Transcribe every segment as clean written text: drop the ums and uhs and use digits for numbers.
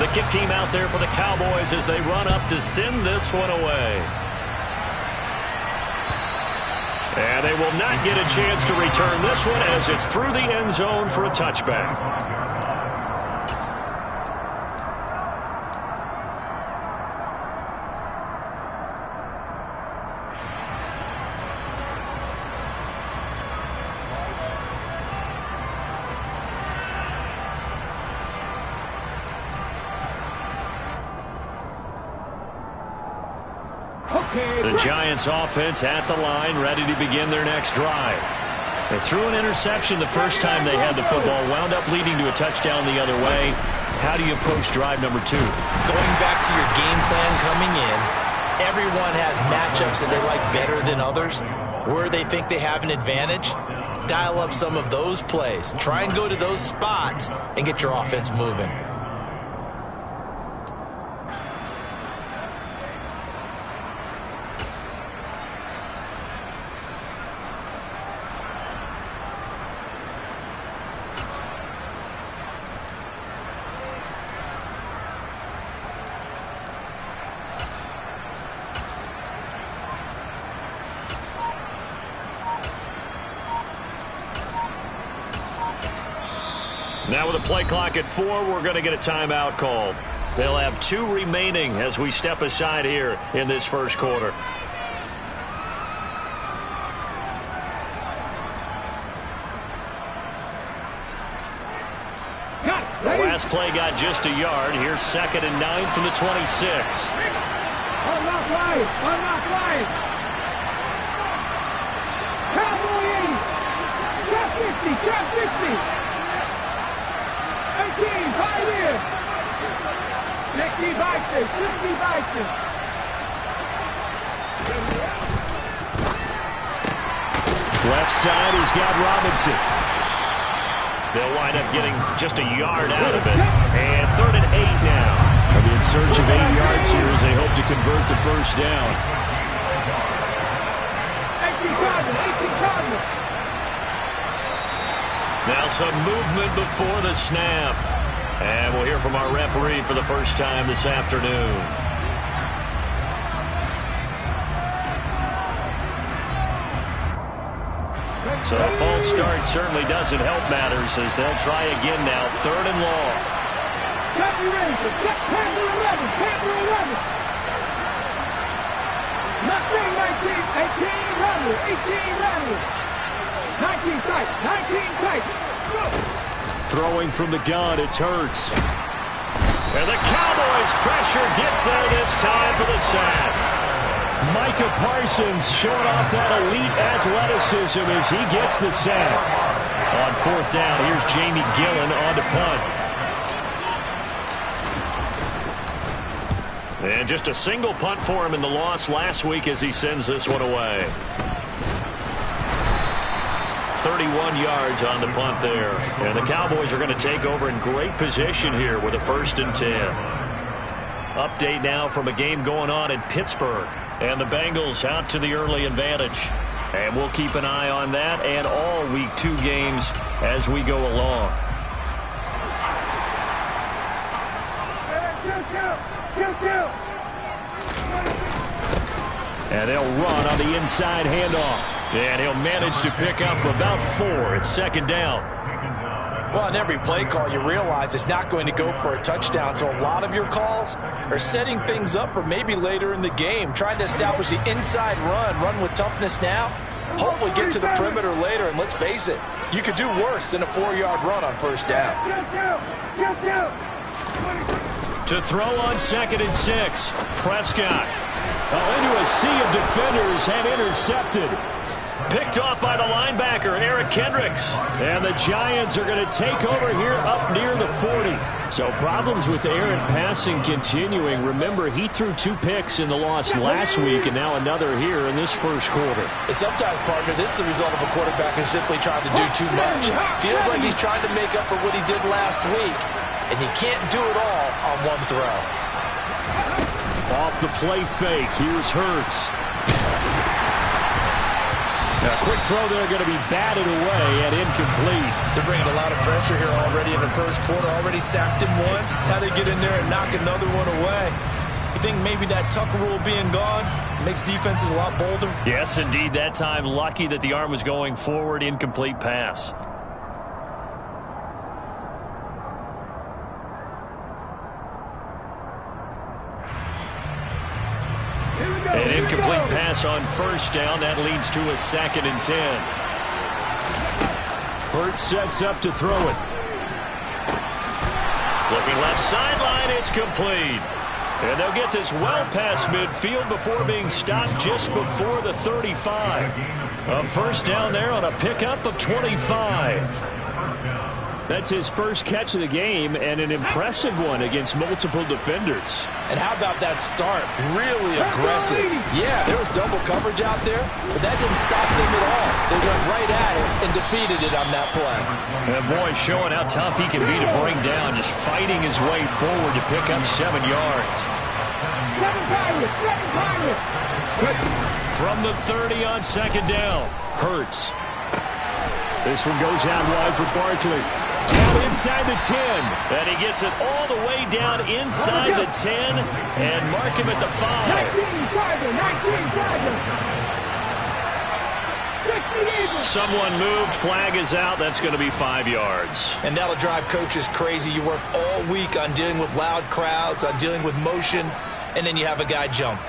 The kick team out there for the Cowboys as they run up to send this one away. And they will not get a chance to return this one as it's through the end zone for a touchback. The Giants offense at the line, ready to begin their next drive. They threw an interception the first time they had the football, wound up leading to a touchdown the other way. How do you approach drive number 2? Going back to your game plan coming in, everyone has matchups that they like better than others. Where they think they have an advantage, dial up some of those plays. Try and go to those spots and get your offense moving. Now with a play clock at 4, we're going to get a timeout called. They'll have 2 remaining as we step aside here in this first quarter. The last play got just a yard. Here's 2nd and 9 from the 26. Unlock line! Unlock line! Cowboy 80! Trap 50! Trap 50! 18, 5 years. 60 Bison, 60 Bison. Left side, he's got Robinson. They'll wind up getting just a yard out of it. And 3rd and 8 now. They'll be in search of 8 yards here as they hope to convert the first down. 18 Cardinals. Now some movement before the snap. And we'll hear from our referee for the first time this afternoon. So a false start certainly doesn't help matters as they'll try again now. 3rd and long. Panther 11. Panther 11. Nothing 19. 18 runner. 18 runner. 19 tight. 19 tight. Throwing from the gun, it's Hurts. And the Cowboys pressure gets there this time for the sack. Micah Parsons showing off that elite athleticism as he gets the sack. On 4th down, here's Jamie Gillen on to punt. And just a single punt for him in the loss last week as he sends this one away. 31 yards on the punt there. And the Cowboys are going to take over in great position here with a 1st and 10. Update now from a game going on in Pittsburgh. And the Bengals out to the early advantage. And we'll keep an eye on that and all Week 2 games as we go along. And they'll run on the inside handoff. And he'll manage to pick up about 4. It's 2nd down. Well, in every play call, you realize it's not going to go for a touchdown. So a lot of your calls are setting things up for maybe later in the game, trying to establish the inside run with toughness now. Hopefully get to the perimeter later, and let's face it, you could do worse than a 4-yard run on 1st down. To throw on 2nd and 6, Prescott. Into a sea of defenders and intercepted. Picked off by the linebacker, Eric Kendricks. And the Giants are going to take over here up near the 40. So problems with Aaron passing continuing. Remember, he threw 2 picks in the loss last week and now another here in this first quarter. And sometimes, partner, this is the result of a quarterback who's simply trying to do too much. Feels like he's trying to make up for what he did last week, and he can't do it all on one throw. Off the play fake, here's Hurts. A quick throw there going to be batted away and incomplete. They're bringing a lot of pressure here already in the first quarter. Already sacked him once. How they get in there and knock another one away? You think maybe that Tucker rule being gone makes defenses a lot bolder? Yes, indeed. That time, lucky that the arm was going forward. Incomplete pass. An incomplete pass on first down. That leads to a 2nd and 10. Hurts sets up to throw it. Looking left sideline. It's complete. And they'll get this well past midfield before being stopped just before the 35. A first down there on a pickup of 25. That's his first catch of the game and an impressive one against multiple defenders. And how about that start? Really aggressive. Yeah, there was double coverage out there, but that didn't stop them at all. They went right at it and defeated it on that play. And boy, showing how tough he can be to bring down, just fighting his way forward to pick up 7 yards. From the 30 on 2nd down, Hurts. This one goes out wide for Barkley. Down inside the 10. And he gets it all the way down inside the 10 and mark him at the 5. Someone moved. Flag is out. That's going to be 5 yards. And that'll drive coaches crazy. You work all week on dealing with loud crowds, on dealing with motion, and then you have a guy jump.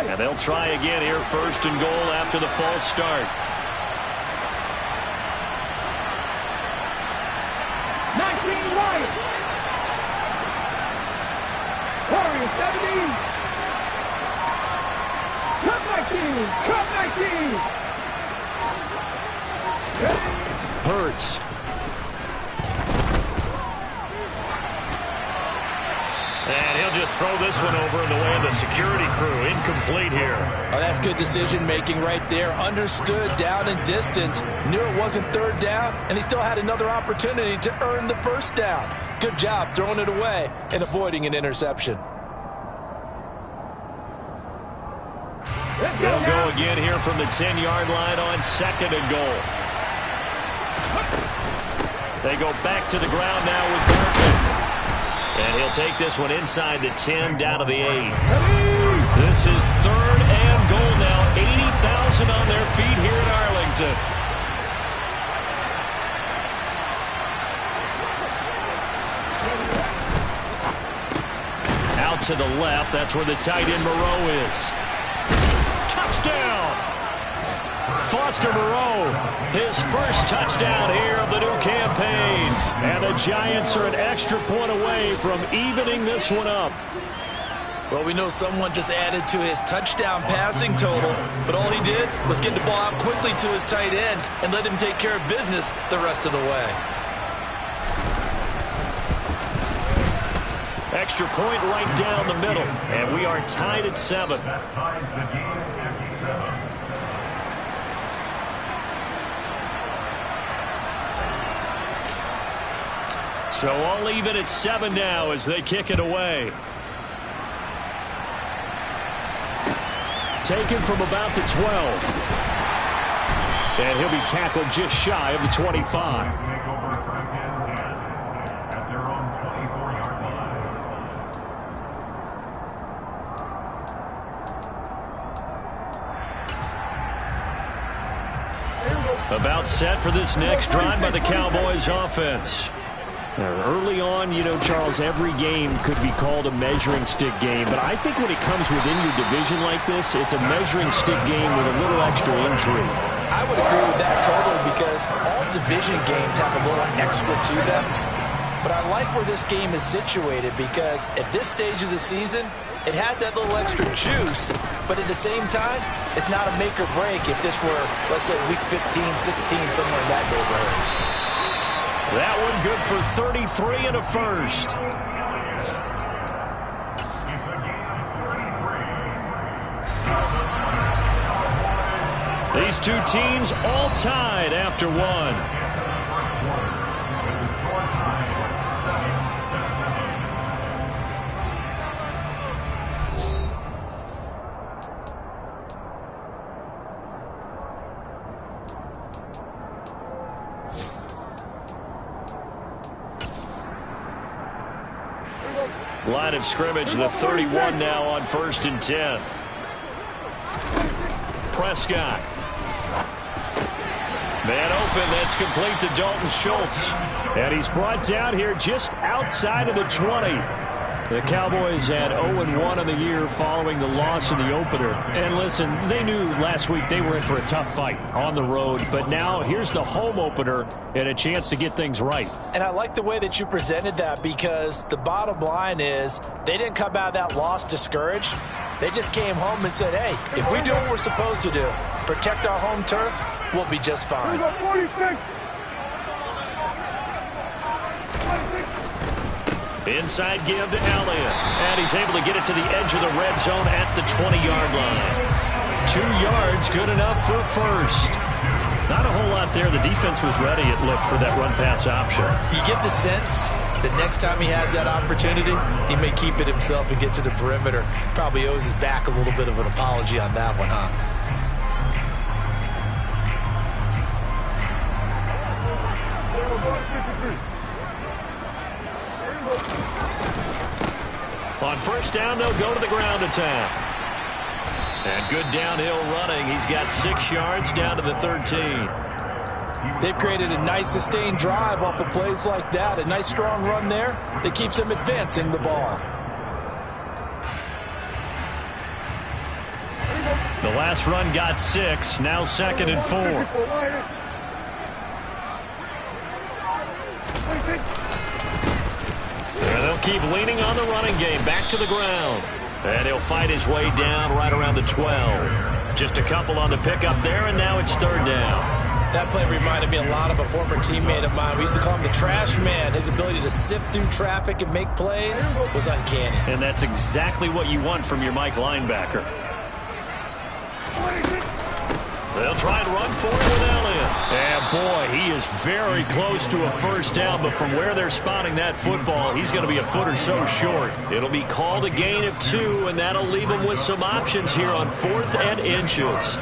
And they'll try again here, 1st and goal after the false start. 19 Wyatt. Warriors 17. Cut 19. Cut 19. Hurts. And he'll just throw this one over in the way of the security crew. Incomplete here. Oh, that's good decision-making right there. Understood down and distance. Knew it wasn't 3rd down, and he still had another opportunity to earn the 1st down. Good job throwing it away and avoiding an interception. They'll go again here from the 10-yard line on 2nd and goal. They go back to the ground now with Barkley. And he'll take this one inside the 10, down to the 8. This is 3rd and goal now. 80,000 on their feet here in Arlington. Out to the left. That's where the tight end Moreau is. Touchdown! Foster Moreau, his first touchdown here of the new campaign. And the Giants are an extra point away from evening this one up. Well, we know someone just added to his touchdown passing total, but all he did was get the ball out quickly to his tight end and let him take care of business the rest of the way. Extra point right down the middle, and we are tied at 7. So all even at 7 now as they kick it away. Taken from about the 12. And he'll be tackled just shy of the 25. About set for this next drive by the Cowboys offense. Early on, you know, Charles, every game could be called a measuring stick game. But I think when it comes within your division like this, it's a measuring stick game with a little extra intrigue. I would agree with that totally because all division games have a little extra to them. But I like where this game is situated because at this stage of the season, it has that little extra juice. But at the same time, it's not a make or break if this were, let's say, week 15, 16, somewhere in that neighborhood. That one good for 33 and a first. These two teams all tied after one. Line of scrimmage, the 31 now on 1st and 10. Prescott. Man open, that's complete to Dalton Schultz. And he's brought down here just outside of the 20. The Cowboys had 0-1 in the year following the loss in the opener. And listen, they knew last week they were in for a tough fight on the road. But now here's the home opener and a chance to get things right. And I like the way that you presented that, because the bottom line is they didn't come out of that loss discouraged. They just came home and said, hey, if we do what we're supposed to do, protect our home turf, we'll be just fine. Inside give to Elliott. And he's able to get it to the edge of the red zone at the 20-yard line. 2 yards, good enough for a first. Not a whole lot there. The defense was ready, it looked, for that run-pass option. You get the sense that next time he has that opportunity, he may keep it himself and get to the perimeter. Probably owes his back a little bit of an apology on that one, huh? On first down, they'll go to the ground attack. And good downhill running. He's got 6 yards down to the 13. They've created a nice sustained drive off of plays like that. A nice strong run there that keeps them advancing the ball. The last run got 6. Now 2nd and 4. And they'll keep leaning on the running game. Back to the ground. And he'll fight his way down right around the 12. Just a couple on the pickup there, and now it's 3rd down. That play reminded me a lot of a former teammate of mine. We used to call him the trash man. His ability to sift through traffic and make plays was uncanny. And that's exactly what you want from your Mike linebacker. They'll try and run for it with Elliott. And boy, he is very close to a first down, but from where they're spotting that football, he's going to be a foot or so short. It'll be called a gain of 2, and that'll leave him with some options here on 4th and inches.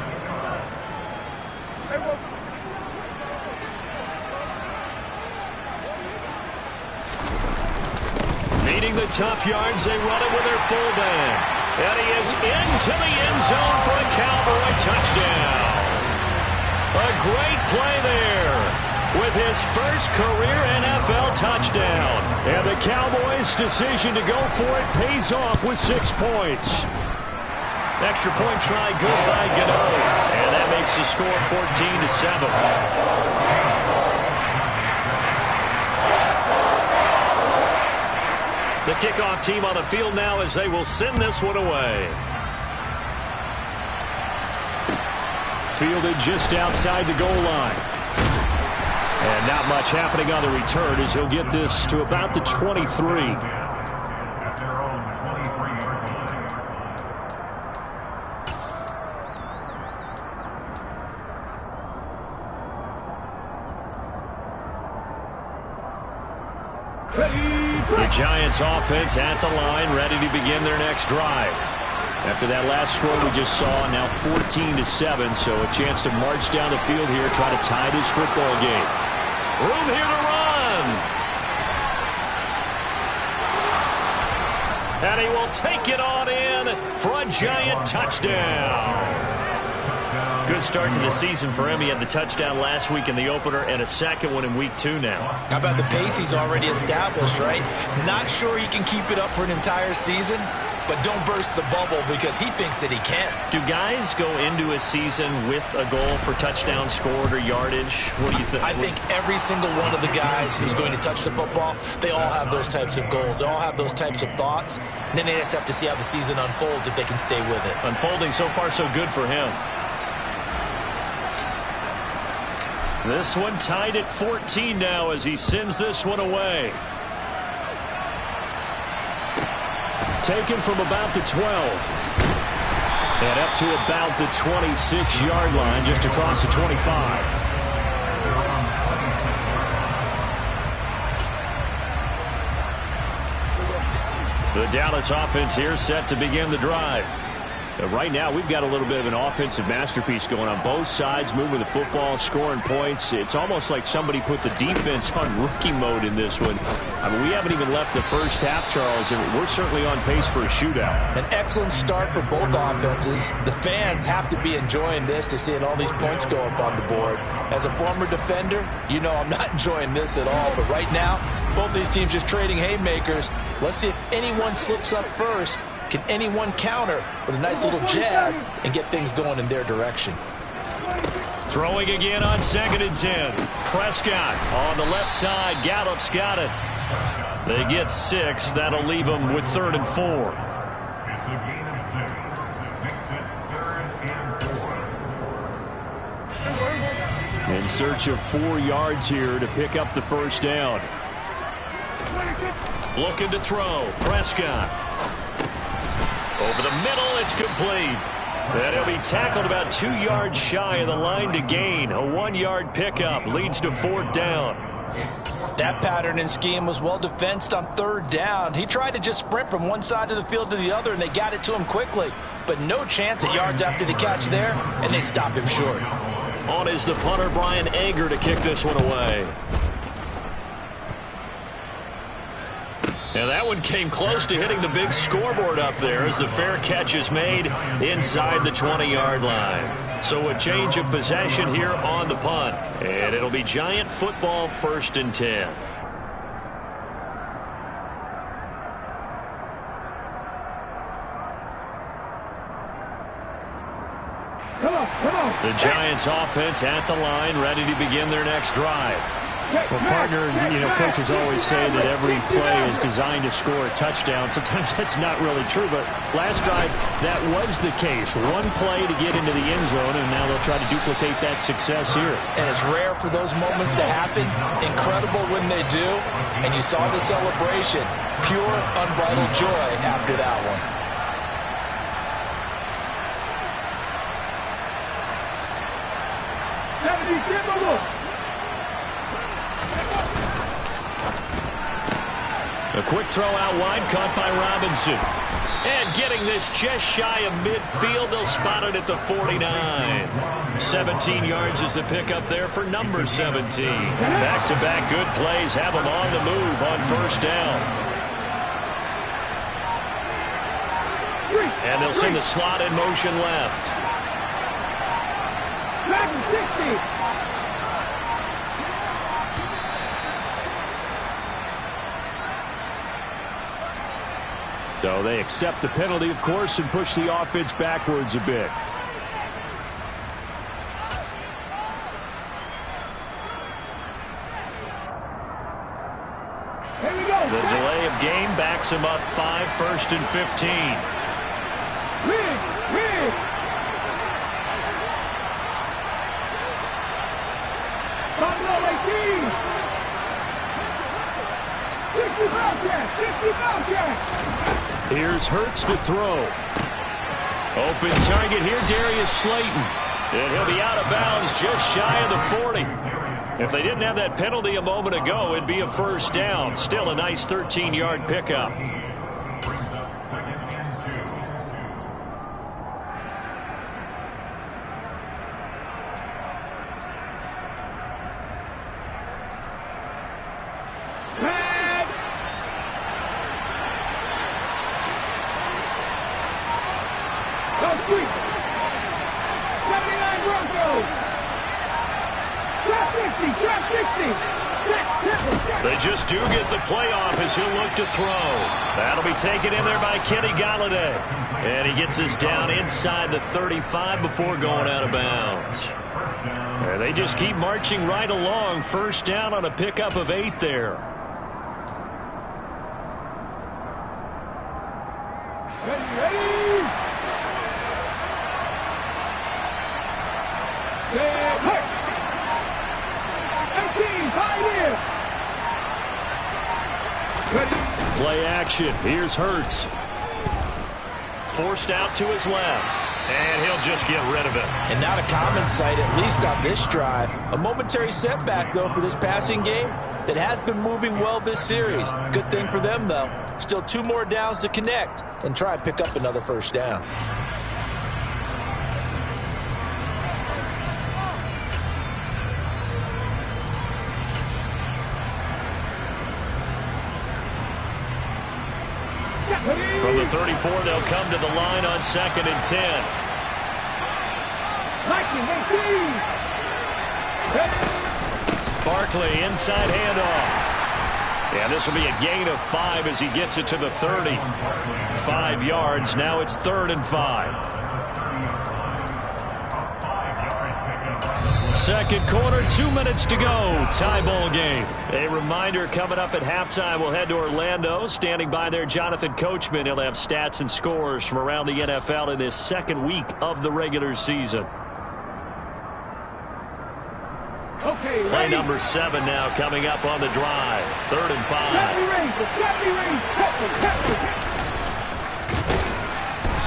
Needing the tough yards, they run it with their fullback. And he is into the end zone for a Cowboy touchdown. A great play there with his first career NFL touchdown. And the Cowboys' decision to go for it pays off with 6 points. Extra point try good by Gano. And that makes the score 14-7. The kickoff team on the field now as they will send this one away. Fielded just outside the goal line. And not much happening on the return as he'll get this to about the 23. The Giants offense at the line, ready to begin their next drive. After that last score we just saw, now 14-7, so a chance to march down the field here, try to tie this football game. Room here to run. And he will take it on in for a Giant touchdown. Good start to the season for him. He had the touchdown last week in the opener and a second one in week 2 now. How about the pace he's already established, right? Not sure he can keep it up for an entire season, but don't burst the bubble because he thinks that he can. Do guys go into a season with a goal for touchdown scored or yardage? What do you think? I think every single one of the guys who's going to touch the football, they all have those types of goals. They all have those types of thoughts. And then they just have to see how the season unfolds if they can stay with it. Unfolding so far so good for him. This one tied at 14 now as he sends this one away. Taken from about the 12. And up to about the 26-yard line, just across the 25. The Dallas offense here set to begin the drive. Right now, we've got a little bit of an offensive masterpiece going on. Both sides moving the football, scoring points. It's almost like somebody put the defense on rookie mode in this one. I mean, we haven't even left the first half, Charles, and we're certainly on pace for a shootout. An excellent start for both offenses. The fans have to be enjoying this to seeing all these points go up on the board. As a former defender, you know I'm not enjoying this at all. But right now, both these teams just trading haymakers. Let's see if anyone slips up first. Can anyone counter with a nice little jab and get things going in their direction? Throwing again on 2nd and 10. Prescott on the left side. Gallup's got it. They get 6. That'll leave them with 3rd and 4. It's a gain of 6. Makes it 3rd and 4. In search of 4 yards here to pick up the first down. Looking to throw. Prescott. Over the middle, it's complete. And he'll be tackled about 2 yards shy of the line to gain. A 1-yard pickup leads to 4th down. That pattern and scheme was well defensed on 3rd down. He tried to just sprint from one side of the field to the other, and they got it to him quickly. But no chance at yards after the catch there, and they stop him short. On is the punter, Brian Anger, to kick this one away. And that one came close to hitting the big scoreboard up there as the fair catch is made inside the 20-yard line. So a change of possession here on the punt. And it'll be Giant football 1st and 10. Come on. The Giants offense at the line, ready to begin their next drive. Well, partner, coaches always say that every play is designed to score a touchdown. Sometimes that's not really true, but last drive, that was the case. One play to get into the end zone, and now they'll try to duplicate that success here. And it's rare for those moments to happen. Incredible when they do. And you saw the celebration. Pure, unbridled joy after that one. A quick throw out wide, caught by Robinson. And getting this just shy of midfield, they'll spot it at the 49. 17 yards is the pickup there for number 17. Back-to-back good plays have them on the move on 1st down. And they'll send the slot in motion left. Back 60. So they accept the penalty, of course, and push the offense backwards a bit. Here we go. The delay of game backs them up 5, 1st and 15. Rig. Buffalo 18. 60 Bobcats. Here's Hurts to throw. Open target here, Darius Slayton. And he'll be out of bounds just shy of the 40. If they didn't have that penalty a moment ago, it'd be a 1st down. Still a nice 13-yard pickup. Brings up 2nd and 2. Flag. Go sweep. 79 Broncos. Drop 60. They just do get the playoff as he'll look to throw. That'll be taken in there by Kenny Golladay. And he gets us down inside the 35 before going out of bounds. And they just keep marching right along. 1st down on a pickup of 8 there. Ready. Hurts. 18, 5 here. Play action. Here's Hurts. Forced out to his left. And he'll just get rid of it. And not a common sight, at least on this drive. A momentary setback, though, for this passing game that has been moving well this series. Good thing for them, though. Still 2 more downs to connect and try and pick up another first down. From the 34, they'll come to the line on 2nd and 10. Barkley, inside handoff. And this will be a gain of 5 as he gets it to the 30. 5 yards. Now it's 3rd and 5. Second quarter, 2 minutes to go. Tie ball game. A reminder coming up at halftime. We'll head to Orlando. Standing by there, Jonathan Coachman. He'll have stats and scores from around the NFL in this second week of the regular season. Play number 7 now coming up on the drive. 3rd and 5.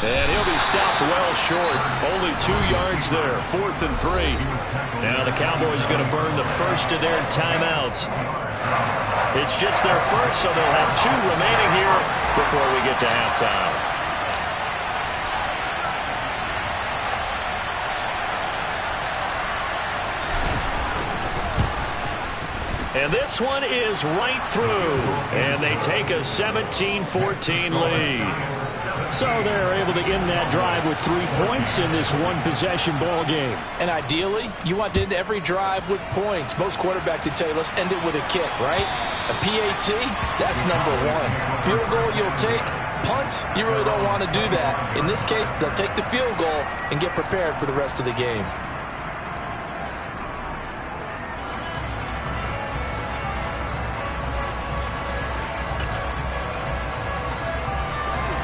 And he'll be stopped well short. Only 2 yards there. 4th and 3. Now the Cowboys going to burn the first of their timeouts. It's just their first, so they'll have 2 remaining here before we get to halftime. And this one is right through. And they take a 17-14 lead. So they're able to end that drive with 3 points in this one-possession ball game. And ideally, you want to end every drive with points. Most quarterbacks would tell you, let's end it with a kick, right? A PAT, that's number 1. Field goal you'll take. Punts, you really don't want to do that. In this case, they'll take the field goal and get prepared for the rest of the game.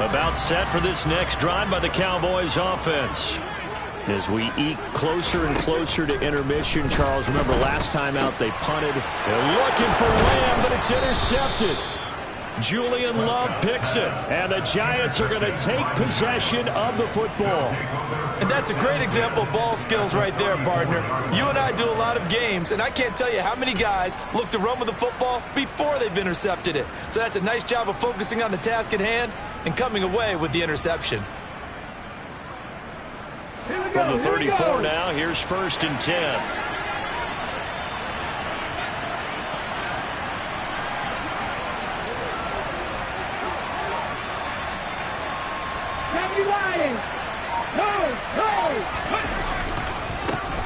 About set for this next drive by the Cowboys offense. As we eke closer and closer to intermission, Charles, remember last time out they punted. They're looking for Lamb, but it's intercepted. Julian Love picks it, and the Giants are going to take possession of the football. And that's a great example of ball skills right there, partner. You and I do a lot of games, and I can't tell you how many guys look to run with the football before they've intercepted it. So that's a nice job of focusing on the task at hand and coming away with the interception. From the 34 now, here's 1st and 10.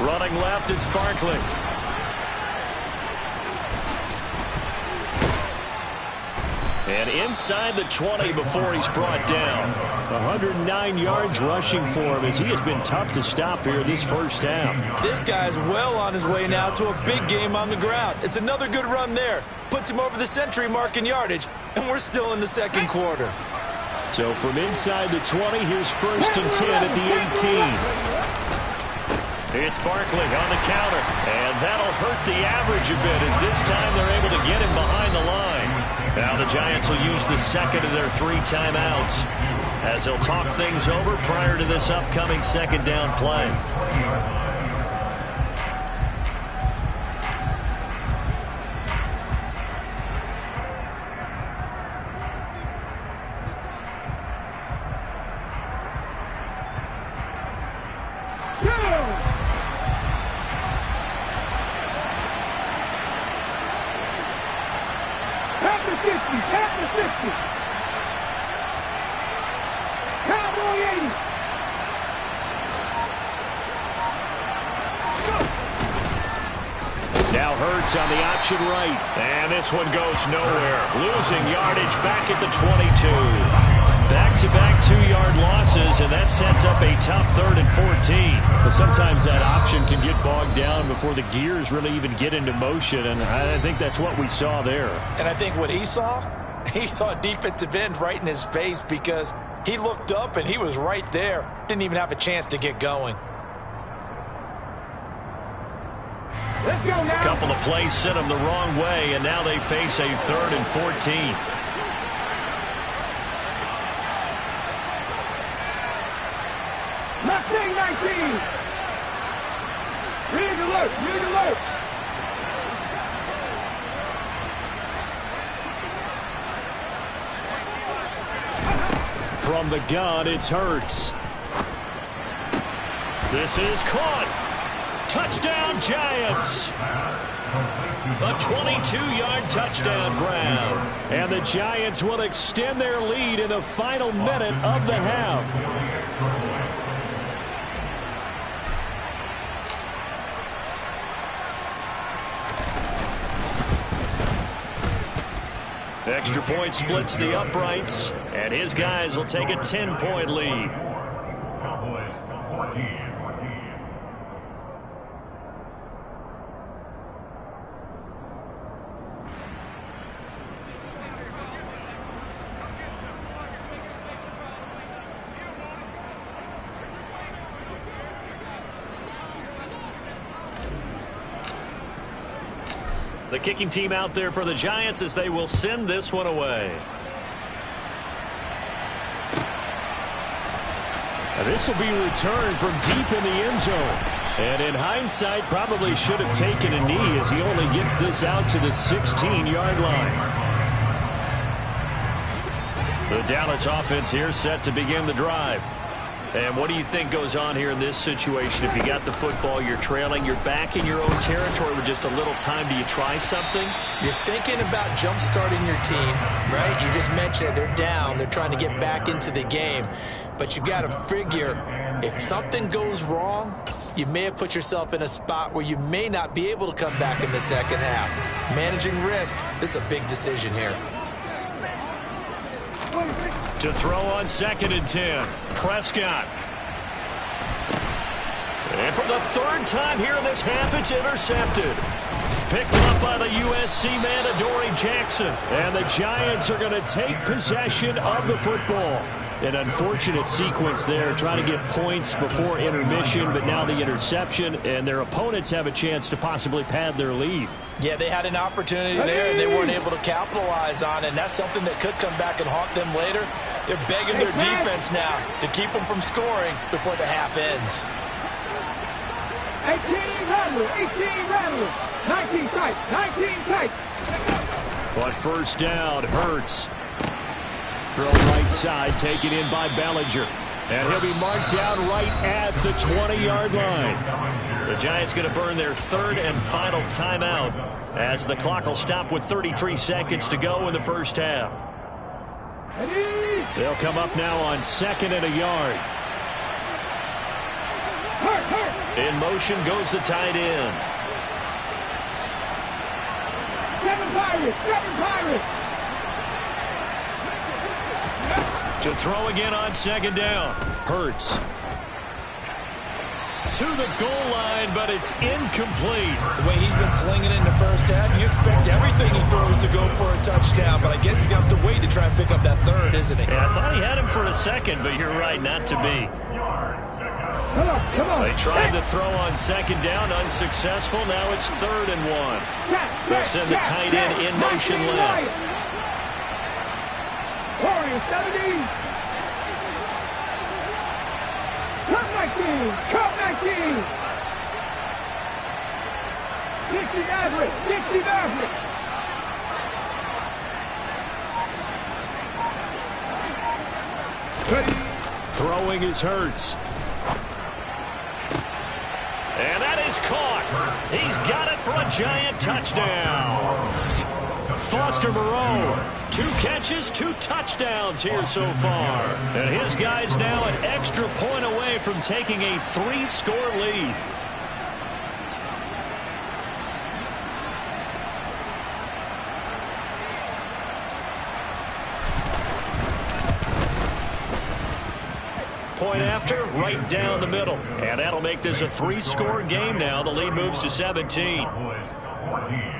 Running left, it's Barkley. And inside the 20 before he's brought down. 109 yards rushing for him as he has been tough to stop here this first half. This guy's well on his way now to a big game on the ground. It's another good run there. Puts him over the century mark in yardage, and we're still in the second quarter. So from inside the 20, here's 1st and 10 at the 18. It's Barkley on the counter, and that'll hurt the average a bit as this time they're able to get him behind the line. Now the Giants will use the second of their 3 timeouts as they'll talk things over prior to this upcoming second down play. Now Hurts on the option right. And this one goes nowhere. Losing yardage back at the 22. Back-to-back 2-yard losses, and that sets up a tough 3rd and 14. But sometimes that option can get bogged down before the gears really even get into motion, and I think that's what we saw there. And I think what he saw a defensive end right in his face because he looked up and he was right there. Didn't even have a chance to get going. Let's go now. A couple of plays sent them the wrong way, and now they face a 3rd and 14. alert. Use alert. From the gun, it's Hurts. This is caught. Touchdown, Giants. A 22-yard touchdown grab. And the Giants will extend their lead in the final minute of the half. Extra point splits the uprights, and his guys will take a 10-point lead. Cowboys 14. The kicking team out there for the Giants as they will send this one away. This will be returned from deep in the end zone. And in hindsight, probably should have taken a knee as he only gets this out to the 16-yard line. The Dallas offense here set to begin the drive. And what do you think goes on here in this situation? If you got the football, you're trailing, you're back in your own territory with just a little time. Do you try something? You're thinking about jump-starting your team, right? You just mentioned it. They're down. They're trying to get back into the game. But you've got to figure if something goes wrong, you may have put yourself in a spot where you may not be able to come back in the second half. Managing risk, this is a big decision here. To throw on 2nd and 10. Prescott. And for the third time here in this half, it's intercepted. Picked up by the USC man, Adoree Jackson. And the Giants are going to take possession of the football. An unfortunate sequence there, trying to get points before intermission, but now the interception, and their opponents have a chance to possibly pad their lead. Yeah, they had an opportunity there, and they weren't able to capitalize on it, and that's something that could come back and haunt them later. They're begging their defense now to keep them from scoring before the half ends. 18 rattlers, 19 tight, 19 tight. But first down, Hurts. Throw right side, taken in by Bellinger. And he'll be marked down right at the 20-yard line. The Giants going to burn their third and final timeout as the clock will stop with 33 seconds to go in the first half. They'll come up now on 2nd and a yard. In motion goes the tight end. Seven Pirates. To throw again on 2nd down. Hurts. To the goal line, but it's incomplete. The way he's been slinging in the first half, you expect everything he throws to go for a touchdown, but I guess he's going to have to wait to try and pick up that third, isn't he? Yeah, I thought he had him for a second, but you're right, not to be. Come on. They tried to throw on 2nd down, unsuccessful. Now it's 3rd and 1. They'll send the tight end in motion left. Warriors 70. Come 19. 60 Maverick. Throwing is Hurts. And that is caught. He's got it for a Giant touchdown. Foster Moreau, 2 catches, 2 touchdowns here so far. And his guys now an extra point away from taking a 3-score lead. Point after, right down the middle. And that'll make this a 3-score game now. The lead moves to 17. Cowboys 14.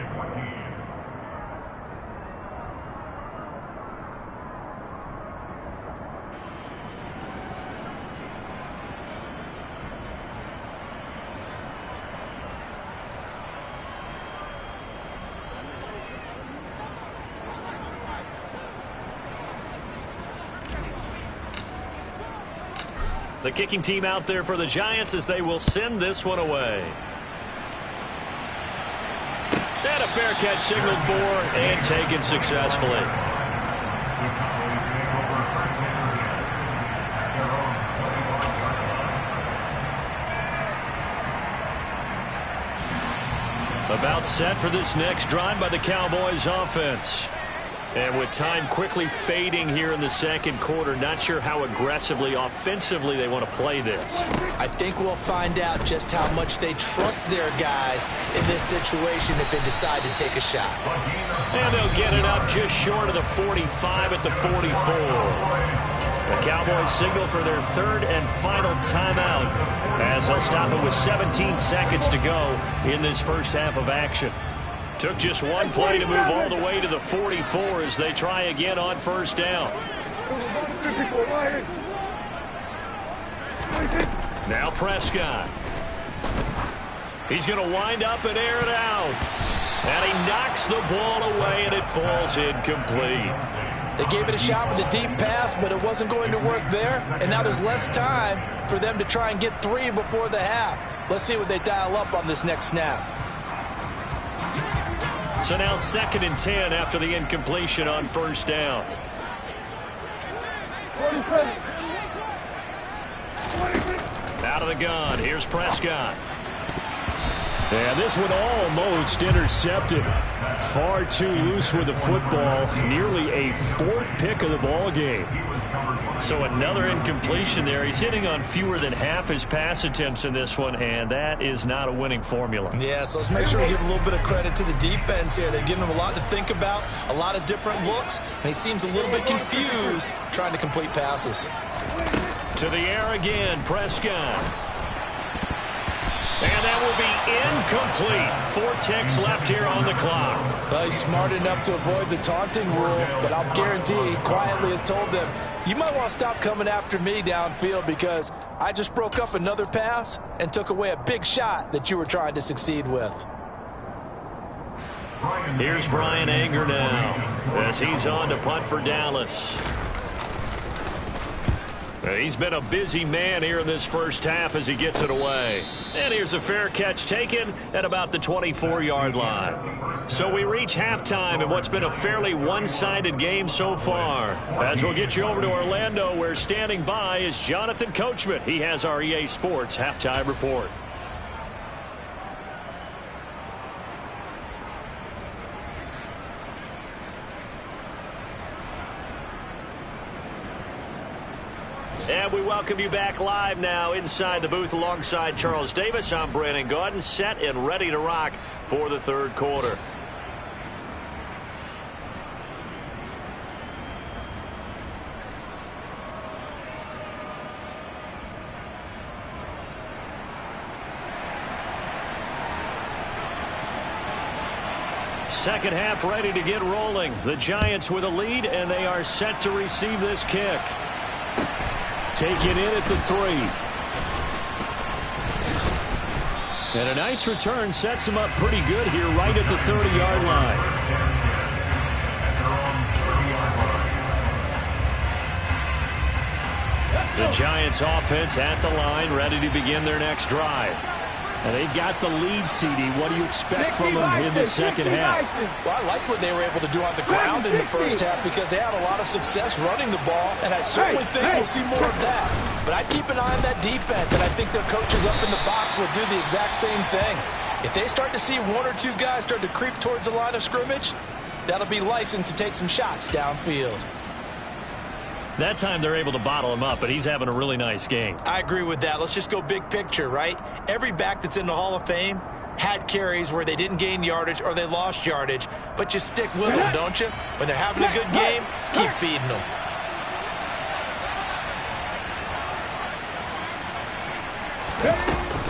The kicking team out there for the Giants as they will send this one away. fair catch signaled for and taken successfully. About set for this next drive by the Cowboys offense. And with time quickly fading here in the second quarter, not sure how aggressively, offensively they want to play this. I think we'll find out just how much they trust their guys in this situation if they decide to take a shot. And they'll get it up just short of the 45 at the 44. The Cowboys signal for their third and final timeout as they'll stop it with 17 seconds to go in this first half of action. Took just one play to move all the way to the 44 as they try again on first down. Now Prescott. He's going to wind up and air it out. And he knocks the ball away, and it falls incomplete. They gave it a shot with a deep pass, but it wasn't going to work there. And now there's less time for them to try and get 3 before the half. Let's see what they dial up on this next snap. So now 2nd and 10 after the incompletion on first down. Out of the gun. Here's Prescott. And this one almost intercepted. Far too loose with the football. Nearly a 4th pick of the ball game. So another incompletion there. He's hitting on fewer than half his pass attempts in this one, and that is not a winning formula. Yeah, so let's make sure we give a little bit of credit to the defense here. They're giving him a lot to think about, a lot of different looks, and he seems a little bit confused trying to complete passes. To the air again, Prescott. And that will be incomplete. 4 ticks left here on the clock. Well, he's smart enough to avoid the taunting rule, but I'll guarantee he quietly has told them, you might want to stop coming after me downfield because I just broke up another pass and took away a big shot that you were trying to succeed with. Here's Bryan Anger now as he's on to punt for Dallas. He's been a busy man here in this first half as he gets it away. And here's a fair catch taken at about the 24-yard line. So we reach halftime in what's been a fairly one-sided game so far. As we'll get you over to Orlando, where standing by is Jonathan Coachman. He has our EA Sports halftime report. And we welcome you back live now inside the booth alongside Charles Davis. I'm Brandon Gaudin, set and ready to rock for the third quarter. Second half ready to get rolling. The Giants with a lead, and they are set to receive this kick. Taken in at the 3. And a nice return sets him up pretty good here right at the 30-yard line. The Giants offense at the line, ready to begin their next drive. And they've got the lead, CD. What do you expect from them in the second half? Well, I like what they were able to do on the ground in the first half because they had a lot of success running the ball, and I certainly think we'll see more of that. But I'd keep an eye on that defense, and I think their coaches up in the box will do the exact same thing. If they start to see 1 or 2 guys start to creep towards the line of scrimmage, that'll be licensed to take some shots downfield. That time they're able to bottle him up, but he's having a really nice game. I agree with that. Let's just go big picture, right? Every back that's in the Hall of Fame had carries where they didn't gain yardage or they lost yardage, but you stick with them, don't you? When they're having a good game, keep feeding them.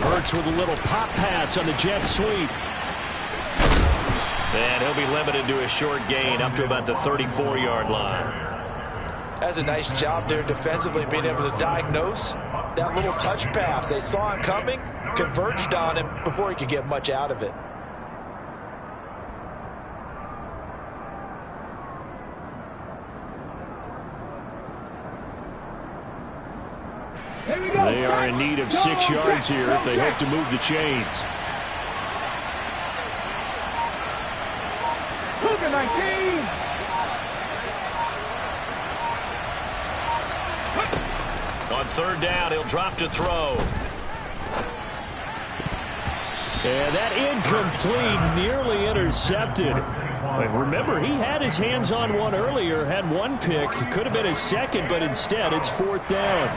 Hurts with a little pop pass on the jet sweep. And he'll be limited to a short gain up to about the 34-yard line. That's a nice job there defensively, being able to diagnose that little touch pass. They saw it coming, converged on him before he could get much out of it. They are in need of 6 yards here if they hope to move the chains. Second 19. On third down, he'll drop to throw. And that incomplete, nearly intercepted. Remember, he had his hands on one earlier, had one pick. Could have been his second, but instead it's fourth down.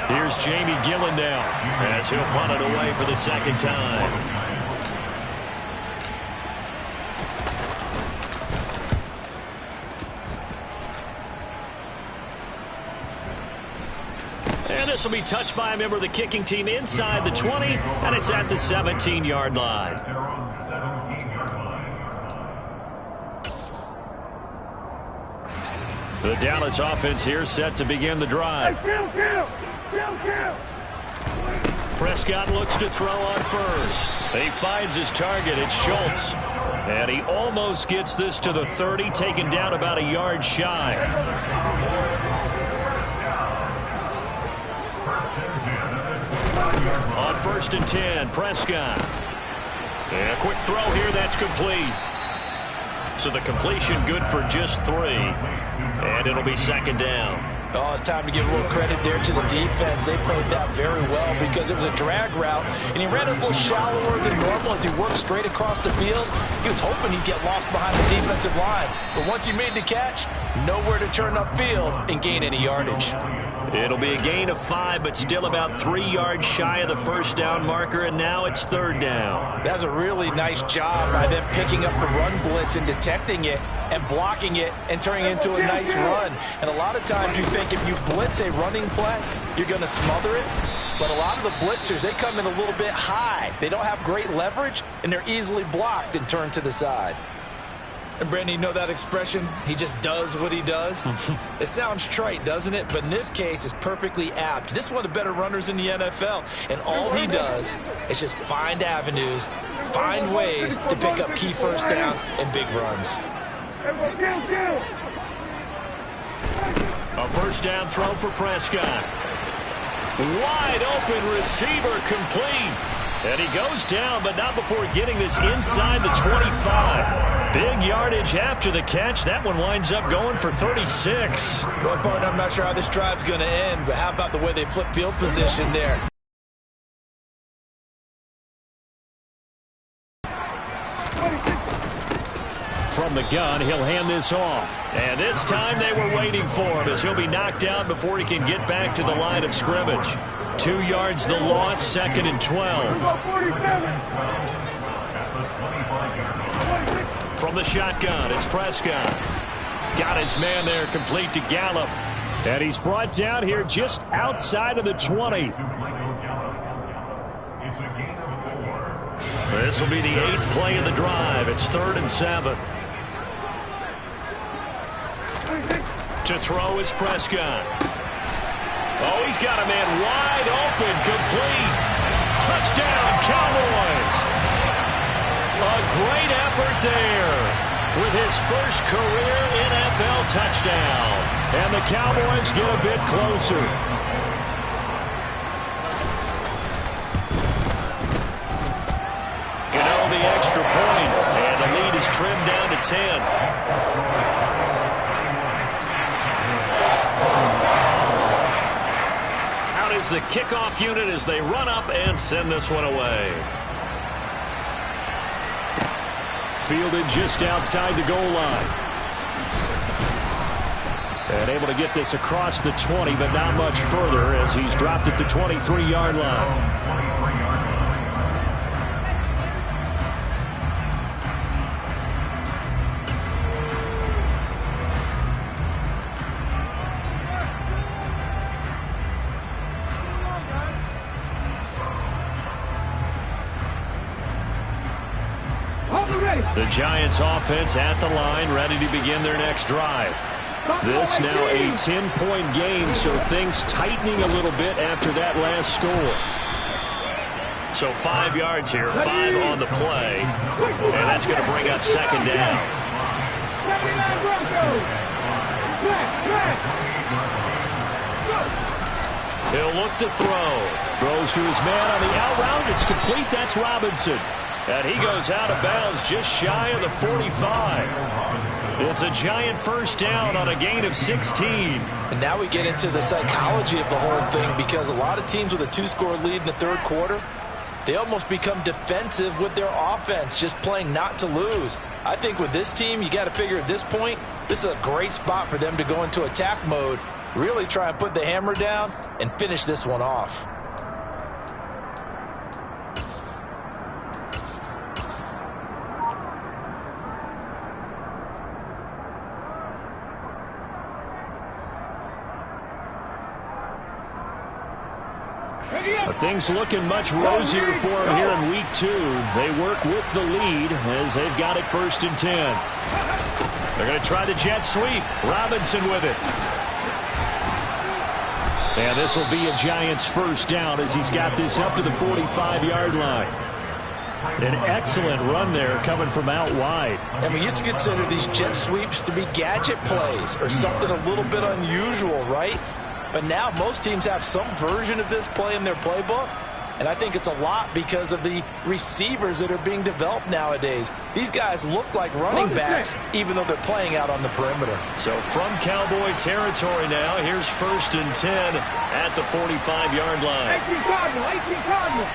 Here's Jamie Gillen now as he'll punt it away for the second time. And this will be touched by a member of the kicking team inside the 20, and it's at the 17-yard line. They're on the 17-yard line. The Dallas offense here set to begin the drive. Kill. Prescott looks to throw on first. He finds his target. It's Schultz. And he almost gets this to the 30, taken down about a yard shy. On first and 10, Prescott. And a quick throw here, that's complete. So the completion good for just 3. And it'll be second down. Oh, it's time to give a little credit there to the defense. They played that very well because it was a drag route, and he ran it a little shallower than normal as he worked straight across the field. He was hoping he'd get lost behind the defensive line, but once he made the catch, nowhere to turn upfield and gain any yardage. It'll be a gain of 5, but still about 3 yards shy of the first down marker, and now it's third down. That's a really nice job by them picking up the run blitz and detecting it and blocking it and turning it into a nice run. And a lot of times you think if you blitz a running play, you're going to smother it. But a lot of the blitzers, they come in a little bit high. They don't have great leverage, and they're easily blocked and turned to the side. And Brandon, you know that expression? He just does what he does. It sounds trite, doesn't it? But in this case, it's perfectly apt. This is one of the better runners in the NFL. And all he does is just find avenues, find ways to pick up key first downs and big runs. A first down throw for Prescott. Wide open receiver complete. And he goes down, but not before getting this inside the 25. Big yardage after the catch. That one winds up going for 36. Well, partner, I'm not sure how this drive's going to end, but how about the way they flip field position there? From the gun, he'll hand this off. And this time they were waiting for him as he'll be knocked down before he can get back to the line of scrimmage. 2 yards the loss, second and 12. From the shotgun, it's Prescott. Got his man there, complete to Gallup. And he's brought down here just outside of the 20. This will be the 8th play of the drive. It's 3rd and 7. To throw is Prescott. Oh, he's got a man wide open, complete. Touchdown, Cowboys. A great effort there with his first career NFL touchdown. And the Cowboys get a bit closer. Gano the extra point, and the lead is trimmed down to 10. Out is the kickoff unit as they run up and send this one away. Fielded just outside the goal line. And able to get this across the 20, but not much further as he's dropped it to 23-yard line. The Giants offense at the line, ready to begin their next drive. This now a 10-point game, so things tightening a little bit after that last score. So 5 yards here, 5 on the play, and that's going to bring up second down. He'll look to throw. Throws to his man on the out route. It's complete. That's Robinson. And he goes out of bounds just shy of the 45. It's a giant first down on a gain of 16. And now we get into the psychology of the whole thing, because a lot of teams with a 2-score lead in the third quarter, they almost become defensive with their offense, just playing not to lose. I think with this team, you got to figure at this point, this is a great spot for them to go into attack mode, really try and put the hammer down and finish this one off. Things looking much rosier for them here in week 2. They work with the lead as they've got it 1st and 10. They're going to try the jet sweep. Robinson with it. And this will be a Giants first down as he's got this up to the 45-yard line. An excellent run there coming from out wide. And we used to consider these jet sweeps to be gadget plays or something a little bit unusual, right? But now most teams have some version of this play in their playbook. And I think it's a lot because of the receivers that are being developed nowadays. These guys look like running backs even though they're playing out on the perimeter. So from Cowboy territory now, here's 1st and 10 at the 45-yard line. 18 Cardinal.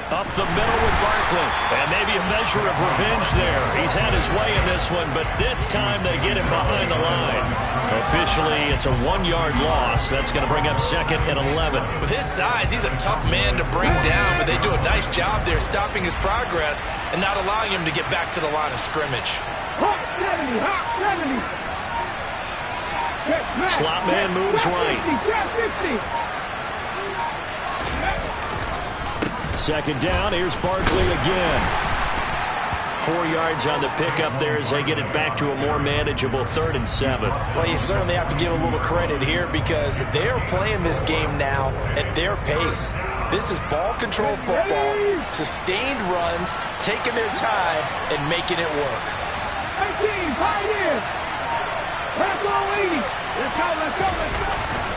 Up the middle with Barkley. And maybe a measure of revenge there. He's had his way in this one, but this time they get him behind the line. Officially, it's a 1-yard loss. That's going to bring up 2nd and 11. With his size, he's a tough man to bring down, but they do a nice job there stopping his progress and not allowing him to get back to the line of scrimmage. Hot 70. Slot man moves right. 50. 2nd down, here's Barkley again. 4 yards on the pickup there as they get it back to a more manageable 3rd and 7. Well, you certainly have to give a little credit here because they're playing this game now at their pace. This is ball control football, sustained runs, taking their time and making it work. 18, pioneer. Let's go, 80. Let's go.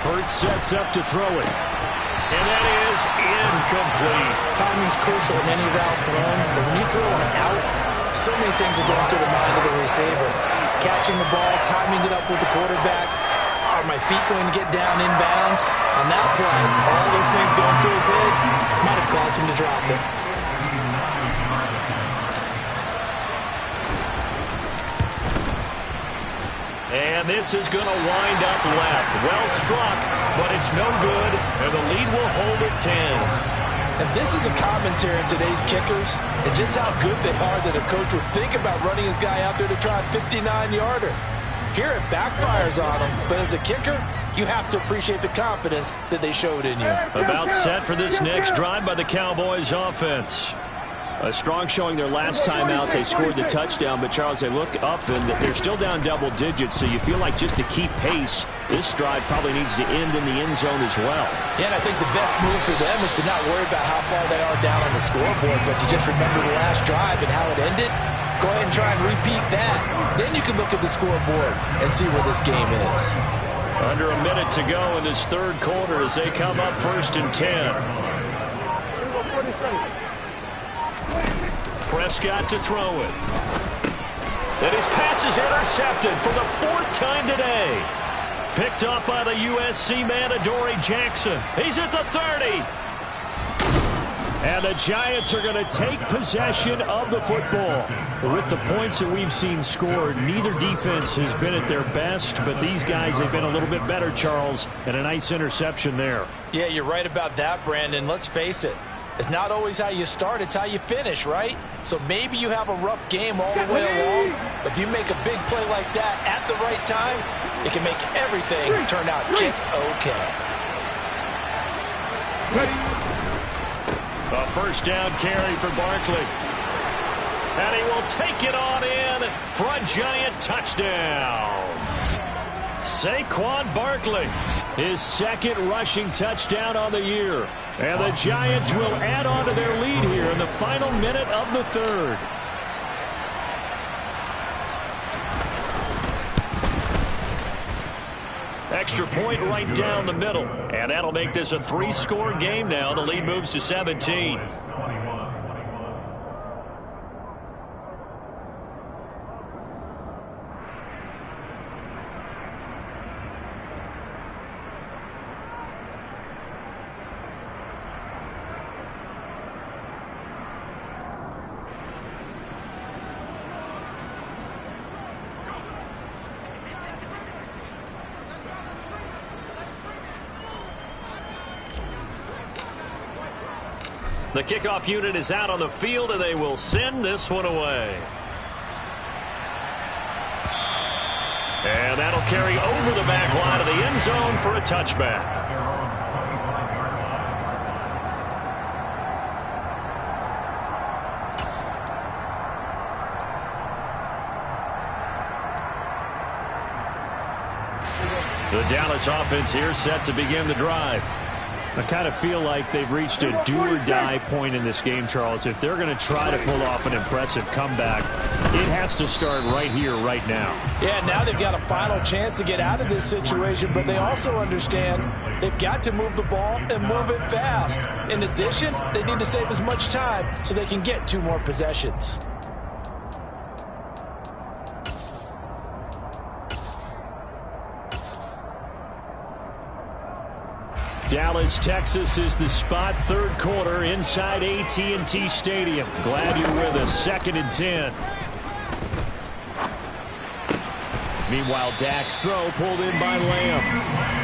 Hurts sets up to throw it. And that is incomplete. Timing's crucial in any route thrown, but when you throw an out, so many things are going through the mind of the receiver. Catching the ball, timing it up with the quarterback. Are my feet going to get down in bounds? On that play, all those things going through his head might have caused him to drop it. And this is going to wind up left. Well struck, but it's no good, and the lead will hold at 10. And this is a commentary on today's kickers and just how good they are that a coach would think about running his guy out there to try a 59-yarder. Here it backfires on him, but as a kicker, you have to appreciate the confidence that they showed in you. About set for this next drive by the Cowboys offense. A strong showing their last time out. They scored the touchdown, but, Charles, they look up, and they're still down double digits, so you feel like just to keep pace, this drive probably needs to end in the end zone as well. Yeah, and I think the best move for them is to not worry about how far they are down on the scoreboard, but to just remember the last drive and how it ended. Go ahead and try and repeat that. Then you can look at the scoreboard and see where this game is. Under a minute to go in this third quarter as they come up 1st and 10. Prescott to throw it. And his pass is intercepted for the 4th time today. Picked up by the USC man, Adoree Jackson. He's at the 30. And the Giants are going to take possession of the football. With the points that we've seen scored, neither defense has been at their best, but these guys have been a little bit better, Charles, and a nice interception there. Yeah, you're right about that, Brandon. Let's face it. It's not always how you start, it's how you finish, right? So maybe you have a rough game all the way along, but if you make a big play like that at the right time, it can make everything turn out just okay. A first down carry for Barkley. And he will take it on in for a Giant touchdown. Saquon Barkley, his 2nd rushing touchdown on the year. And the Giants will add on to their lead here in the final minute of the 3rd. extra point right down the middle. And that'll make this a 3-score game now. The lead moves to 17. The kickoff unit is out on the field, and they will send this one away. And that'll carry over the back line of the end zone for a touchback. The Dallas offense here set to begin the drive. I kind of feel like they've reached a do-or-die point in this game, Charles. If they're going to try to pull off an impressive comeback, it has to start right here, right now. Yeah, now they've got a final chance to get out of this situation, but they also understand they've got to move the ball and move it fast. In addition, they need to save as much time so they can get 2 more possessions. Dallas, Texas is the spot. 3rd quarter inside AT&T Stadium. Glad you're with us. 2nd and 10. Meanwhile, Dak's throw pulled in by Lamb.